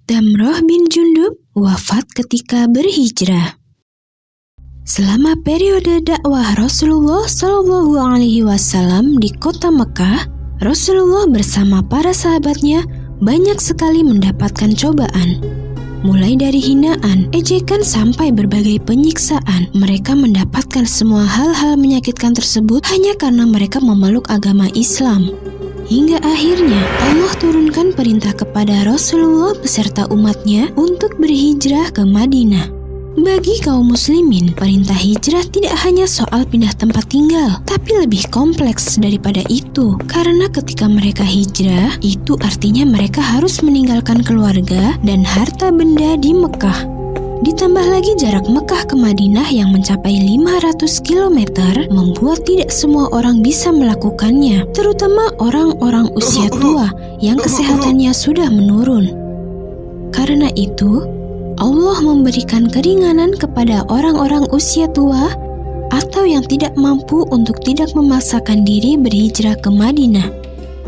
Damroh bin Jundub wafat ketika berhijrah. Selama periode dakwah Rasulullah SAW di kota Mekah, Rasulullah bersama para sahabatnya banyak sekali mendapatkan cobaan. Mulai dari hinaan, ejekan sampai berbagai penyiksaan, mereka mendapatkan semua hal-hal menyakitkan tersebut hanya karena mereka memeluk agama Islam. Hingga akhirnya Allah turunkan perintah kepada Rasulullah beserta umatnya untuk berhijrah ke Madinah. Bagi kaum muslimin, perintah hijrah tidak hanya soal pindah tempat tinggal, tapi lebih kompleks daripada itu. Karena ketika mereka hijrah, itu artinya mereka harus meninggalkan keluarga dan harta benda di Mekah. Ditambah lagi jarak Mekah ke Madinah yang mencapai 500 km membuat tidak semua orang bisa melakukannya, terutama orang-orang usia tua yang kesehatannya sudah menurun. Karena itu, Allah memberikan keringanan kepada orang-orang usia tua atau yang tidak mampu untuk tidak memaksakan diri berhijrah ke Madinah.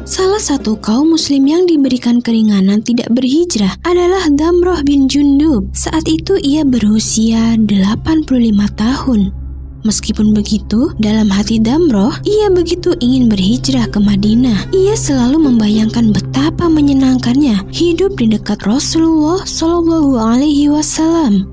Salah satu kaum muslim yang diberikan keringanan tidak berhijrah adalah Damroh bin Jundub. Saat itu ia berusia 85 tahun. Meskipun begitu, dalam hati Damroh, ia begitu ingin berhijrah ke Madinah. Ia selalu membayangkan betapa menyenangkannya hidup di dekat Rasulullah SAW.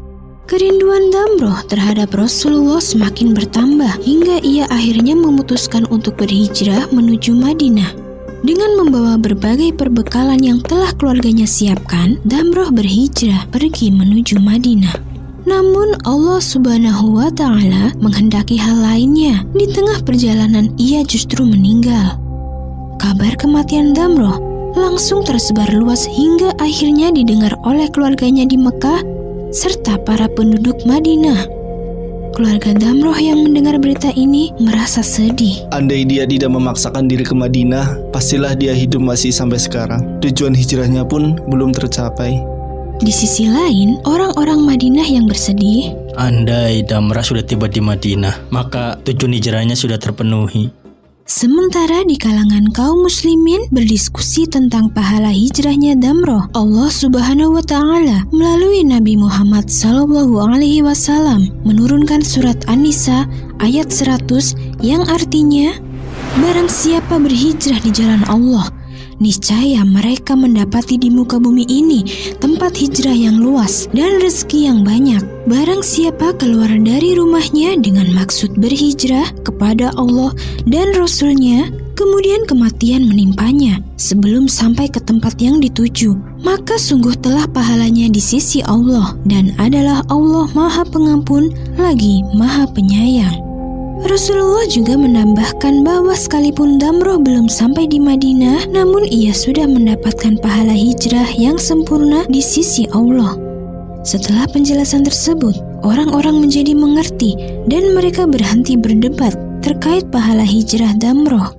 Kerinduan Damroh terhadap Rasulullah semakin bertambah hingga ia akhirnya memutuskan untuk berhijrah menuju Madinah. Dengan membawa berbagai perbekalan yang telah keluarganya siapkan, Damroh berhijrah pergi menuju Madinah. Namun Allah Subhanahu wa Ta'ala menghendaki hal lainnya. Di tengah perjalanan ia justru meninggal. Kabar kematian Damroh langsung tersebar luas hingga akhirnya didengar oleh keluarganya di Mekah serta para penduduk Madinah. Keluarga Damroh yang mendengar berita ini merasa sedih. Andai dia tidak memaksakan diri ke Madinah, pastilah dia hidup masih sampai sekarang. Tujuan hijrahnya pun belum tercapai. Di sisi lain, orang-orang Madinah yang bersedih. Andai Damrah sudah tiba di Madinah, maka tujuan hijrahnya sudah terpenuhi. Sementara di kalangan kaum muslimin berdiskusi tentang pahala hijrahnya Damroh, Allah Subhanahu wa Ta'ala melalui Nabi Muhammad SAW menurunkan surat An-Nisa ayat 100 yang artinya, barang siapa berhijrah di jalan Allah, niscaya mereka mendapati di muka bumi ini tempat hijrah yang luas dan rezeki yang banyak. Barang siapa keluar dari rumahnya dengan maksud berhijrah kepada Allah dan Rasul-Nya, kemudian kematian menimpanya sebelum sampai ke tempat yang dituju, maka sungguh telah pahalanya di sisi Allah, dan adalah Allah Maha Pengampun lagi Maha Penyayang. Rasulullah juga menambahkan bahwa sekalipun Damroh belum sampai di Madinah, namun ia sudah mendapatkan pahala hijrah yang sempurna di sisi Allah. Setelah penjelasan tersebut, orang-orang menjadi mengerti dan mereka berhenti berdebat terkait pahala hijrah Damroh.